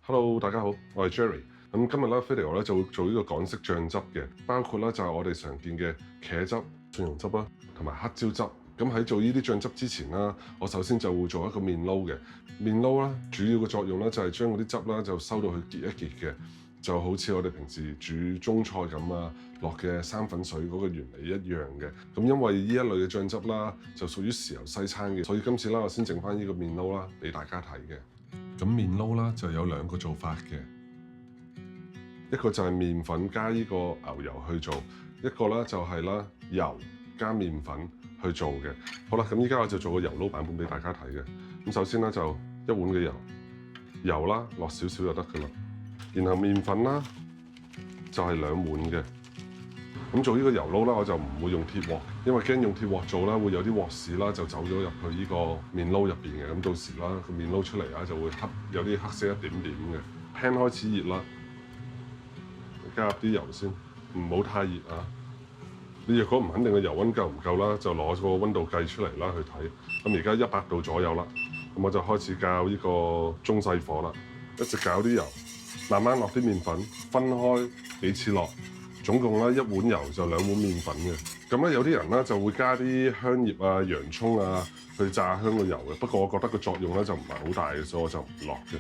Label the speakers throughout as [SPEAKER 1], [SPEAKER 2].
[SPEAKER 1] Hello，大家好，我係 Jerry。咁今日咧 video 咧就會做呢個港式醬汁嘅，包括咧就係我哋常見嘅茄汁、蒜蓉汁啦，同埋黑椒汁。咁喺做呢啲醬汁之前啦，我首先就會做一個麵撈嘅。麵撈啦，主要嘅作用咧就係將嗰啲汁啦就收到去結一結嘅，就好似我哋平時煮中菜咁啊，落嘅生粉水嗰個原理一樣嘅。咁因為呢一類嘅醬汁啦，就屬於豉油西餐嘅，所以今次啦我先整翻呢個麵撈啦俾大家睇嘅。咁麵撈啦就有兩個做法嘅，一個就係麵粉加呢個牛油去做，一個咧就係啦油加麵粉去做嘅。好啦，咁依家我就做個油撈版本俾大家睇嘅。咁首先咧就一碗嘅油啦落少少就得噶啦，然後麵粉啦就係2碗嘅。咁做呢個油撈啦，我就唔會用鐵鑊，因為驚用鐵鑊做啦，會有啲鑊屎啦就走咗入去呢個麵撈入邊嘅。咁到時啦個麵撈出嚟啦就會有啲黑色一點點嘅。pan 開始熱啦，加入啲油先，唔好太熱啊！你若果唔肯定個油溫夠唔夠啦，就攞個溫度計出嚟啦去睇。咁而家100度左右啦，咁我就開始較呢個中細火啦，一直攪啲油，慢慢落啲麵粉，分開幾次落。總共咧1碗油就2碗麵粉嘅。咁咧有啲人咧就會加啲香葉啊、洋葱啊去炸香個油嘅。不過我覺得個作用咧就唔係好大嘅，所以我就唔落嘅。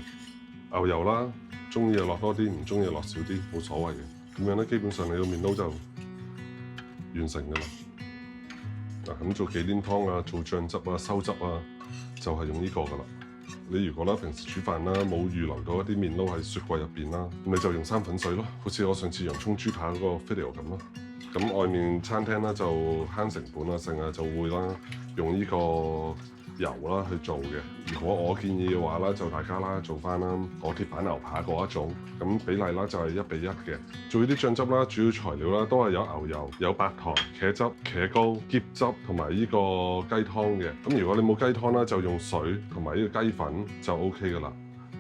[SPEAKER 1] 牛油啦，中意就落多啲，唔中意就落少啲，冇所謂嘅。咁樣咧基本上你個麵撈就完成㗎啦。嗱，咁做忌廉湯啊、做醬汁啊、收汁啊，就係用呢個㗎啦。你如果咧平時煮飯啦，冇預留到一啲麵撈喺雪櫃入邊啦，咁你就用生粉水咯，好似我上次洋葱豬扒嗰個 video 咁咯。咁外面餐廳咧就慳成本啦，成日就會啦用呢個油啦去做嘅。如果我建議嘅話啦，就大家啦做翻啦我鐵板牛扒嗰一種，咁比例啦就係1比1嘅。做呢啲醬汁啦，主要材料啦都係有牛油、有白糖、茄汁、茄膏、醃汁同埋呢個雞湯嘅。咁如果你冇雞湯啦，就用水同埋呢個雞粉就 OK 噶啦。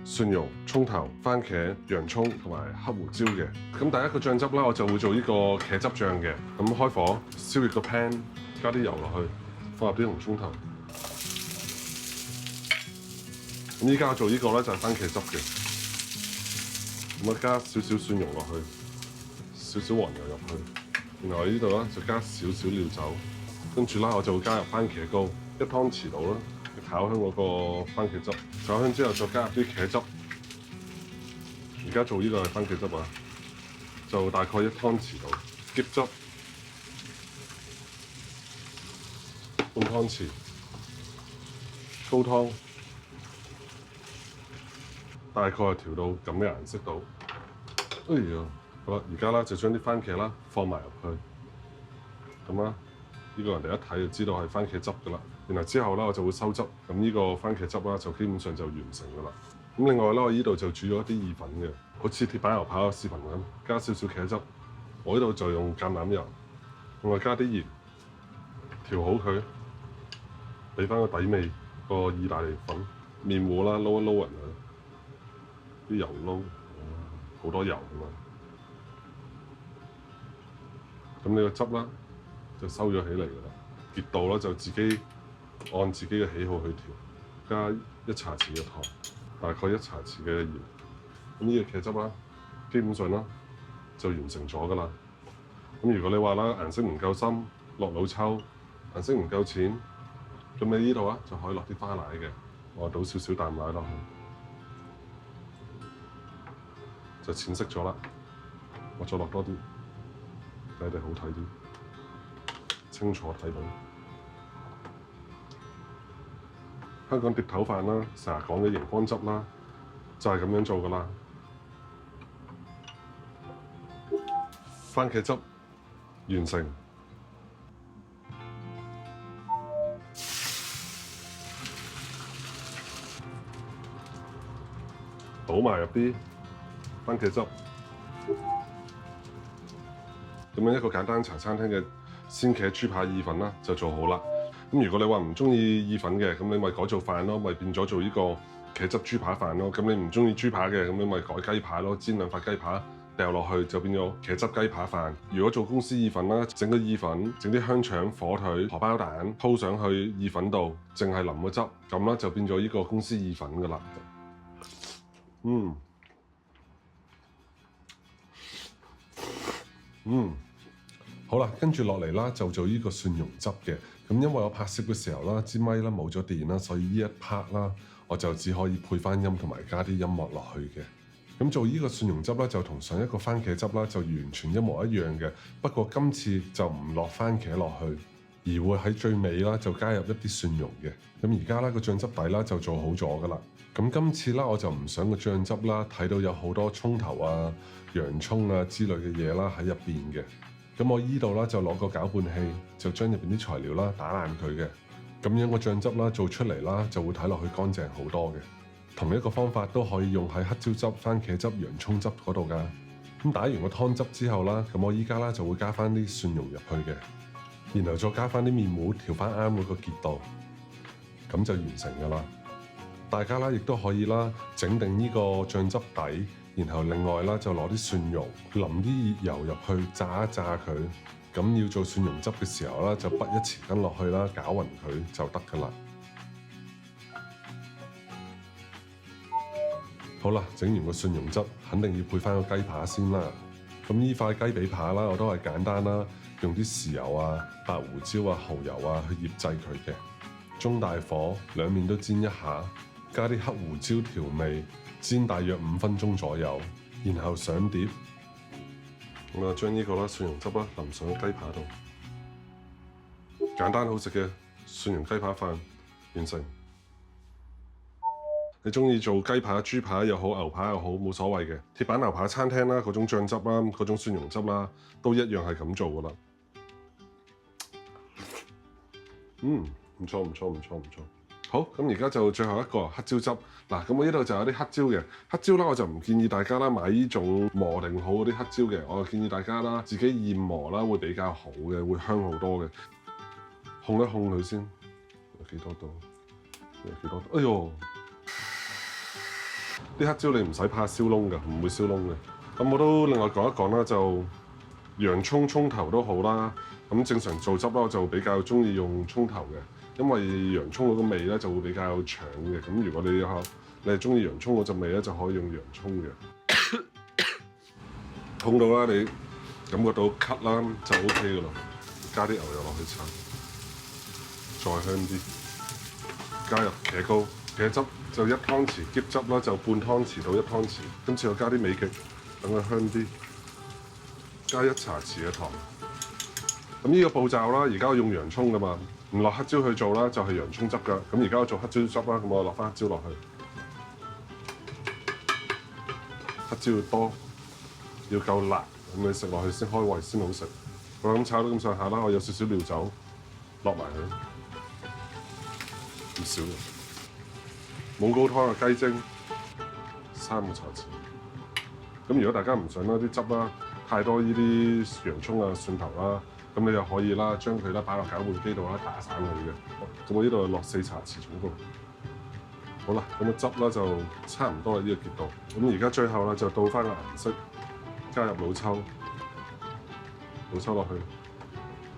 [SPEAKER 1] 蒜蓉、葱頭、番茄、洋葱同埋黑胡椒嘅。咁第一個醬汁啦，我就會做呢個茄汁醬嘅。咁開火，燒熱個 pan，加啲油落去，放入啲紅葱頭。咁依家做呢個咧就係番茄汁嘅。咁啊加少少蒜蓉落去，少少黃油入去，然後喺呢度咧就加少少料酒，跟住啦我就會加入番茄膏1湯匙度啦。炒香嗰個番茄汁，炒香之後再加入啲茄汁。而家做呢個係番茄汁啊，就大概1湯匙度。醃汁半湯匙，高湯，大概係調到咁嘅顏色度。哎呀，好啦，而家啦就將啲番茄啦放埋入去，咁啦，呢個人哋一睇就知道係番茄汁㗎啦。然後之後咧，我就會收汁，咁呢個番茄汁啦，就基本上就完成㗎啦。咁另外咧，我呢度就煮咗一啲意粉嘅，好似鐵板牛扒個視頻咁，加少少茄汁。我呢度就用橄欖油，另外加啲鹽，調好佢，俾翻個底味個意大利粉，麵糊啦，撈一撈勻佢，啲油撈，好多油㗎嘛。咁你個汁啦，就收咗起嚟㗎啦，熱度啦就自己按自己嘅喜好去調，加1茶匙嘅糖，大概1茶匙嘅鹽。咁呢個茄汁啦，基本上啦就完成咗㗎啦。咁如果你話啦顏色唔夠深，落老抽；顏色唔夠淺，咁你呢度啊就可以落啲花奶嘅。我倒少少淡奶落去，就淺色咗啦。我再落多啲，睇嚟好睇啲，清楚睇到。香港碟頭飯啦，成日講嘅熒光汁啦，就係咁樣做㗎啦。番茄汁完成，倒埋入啲番茄汁，咁樣一個簡單茶餐廳嘅鮮茄豬扒意粉啦，就做好啦。咁如果你話唔中意意粉嘅，咁你咪改做飯咯，咪變咗做呢個茄汁豬扒飯咯。咁你唔中意豬扒嘅，咁你咪改雞扒咯，煎2塊雞扒掉落去就變咗茄汁雞扒飯。如果做公司意粉啦，整個意粉，整啲香腸、火腿、荷包蛋鋪上去意粉度，淨係淋個汁，咁啦就變咗呢個公司意粉噶啦。好啦，跟住落嚟啦，就做呢個蒜蓉汁嘅。咁因為我拍攝嘅時候啦，支咪啦冇咗電啦，所以呢一 part 啦，我就只可以配翻音同埋加啲音樂落去嘅。咁做呢個蒜蓉汁啦，就同上一個番茄汁啦，就完全一模一樣嘅。不過今次就唔落番茄落去，而會喺最尾啦就加入一啲蒜蓉嘅。咁而家啦個醬汁底啦就做好咗噶啦。咁今次啦我就唔想個醬汁啦睇到有好多葱頭啊、洋葱啊之類嘅嘢啦喺入邊嘅。咁我依度啦就攞個攪拌器，就將入邊啲材料啦打爛佢嘅，咁樣個醬汁啦做出嚟啦就會睇落去乾淨好多嘅。同一個方法都可以用喺黑椒汁、番茄汁、洋葱汁嗰度噶。咁打完個湯汁之後啦，咁我依家啦就會加翻啲蒜蓉入去嘅，然後再加翻啲麵糊調翻啱嗰個結度，咁就完成噶啦。大家啦亦都可以啦整定呢個醬汁底。然後另外啦，就攞啲蒜蓉淋啲熱油入去炸一炸佢。咁要做蒜蓉汁嘅時候啦，就滗一匙羹落去啦，攪勻佢就得㗎啦。好啦，整完個蒜蓉汁，肯定要配翻個雞扒先啦。咁呢塊雞髀扒啦，我都係簡單啦，用啲豉油啊、白胡椒啊、蠔油啊去醃製佢嘅。中大火兩面都煎一下，加啲黑胡椒調味。煎大約5分鐘左右，然後上碟。咁啊，將呢個啦蒜蓉汁啦淋上雞扒度，簡單好食嘅蒜蓉雞扒飯完成。你中意做雞扒、豬扒又好、牛扒又好，冇所謂嘅。鐵板牛扒餐廳啦，嗰種醬汁啦、嗰種蒜蓉汁啦，都一樣係咁做噶啦。唔錯。好，咁而家就最後一個黑椒汁。嗱，咁我呢度就有啲黑椒嘅。黑椒啦，我就唔建議大家啦買呢種磨定好嗰啲黑椒嘅，我建議大家啦自己現磨啦會比較好嘅，會香好多嘅。烘一烘佢先，有幾多度？有幾多度？哎呦！啲黑椒你唔使怕燒窿㗎，唔會燒窿嘅。咁我都另外講一講啦，就洋葱葱頭都好啦。咁正常做汁啦，我就比較中意用葱頭嘅。因為洋葱嗰個味咧就會比較長嘅，咁如果你係中意洋葱嗰陣味咧，就可以用洋葱嘅。烘到啦，你感覺到咳啦就 OK 噶啦，加啲牛油落去炒，再香啲。加入茄膏、茄汁就1湯匙，喼汁啦就半湯匙到1湯匙。今次我加啲美極，等佢香啲。加1茶匙嘅糖。咁呢個步驟啦，而家我用洋葱噶嘛。唔落黑椒去做啦，就係洋葱汁㗎。咁而家我做黑椒汁啦，咁我落翻黑椒落去。黑椒要多，要夠辣，咁你食落去先開胃先好食。好啦，咁炒到咁上下啦，我有少少料酒落埋佢，唔少嘅。冇高湯嘅雞精3個茶匙。咁如果大家唔想啦啲汁啦太多呢啲洋葱啊、蒜頭啦。咁你又可以啦，將佢啦擺落攪拌機度啦，打散佢嘅。咁我呢度落4茶匙總共。好啦，咁個汁啦就差唔多啦呢個結度。咁而家最後啦就倒翻個顏色，加入老抽落去，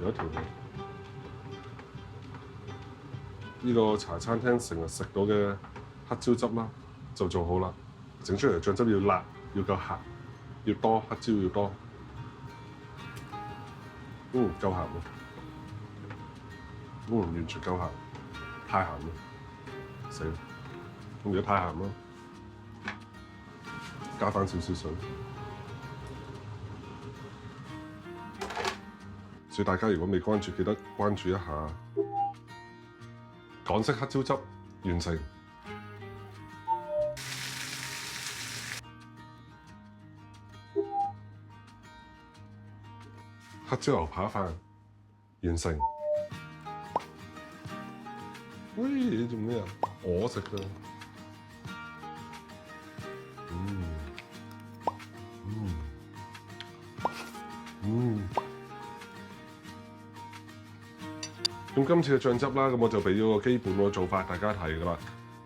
[SPEAKER 1] 有一條味。呢個茶餐廳成日食到嘅黑椒汁啦，就做好啦。整出嚟嘅醬汁要辣，要夠鹹，要多黑椒要多。夠鹹喎，完全夠鹹，太鹹啦，死啦！咁如果太鹹啦，加翻少少水。所以大家如果未關注，記得關注一下。港式黑椒汁完成。黑椒牛扒飯完成。喂，你做咩啊？我食㗎。咁今次嘅醬汁啦，咁我就俾咗個基本個做法大家睇㗎啦。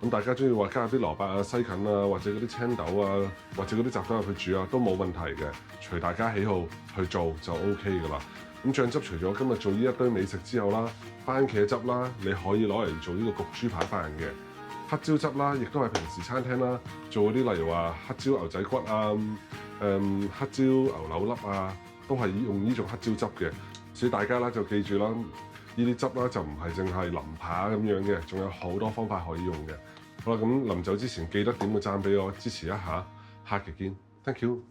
[SPEAKER 1] 咁大家中意話加入啲蘿蔔啊、西芹啊，或者嗰啲青豆啊，或者嗰啲雜豆入去煮啊，都冇問題嘅。隨大家喜好去做就 OK 㗎啦。咁醬汁除咗今日做呢一堆美食之後啦，番茄汁啦，你可以攞嚟做呢個焗豬扒飯嘅。黑椒汁啦，亦都係平時餐廳啦做嗰啲，例如話黑椒牛仔骨啊、黑椒牛柳粒啊，都係用呢種黑椒汁嘅，所以大家啦就記住啦，呢啲汁啦就唔係淨係淋扒咁樣嘅，仲有好多方法可以用嘅。好啦，咁臨走之前記得點個讚俾我支持一下，下期見，thank you。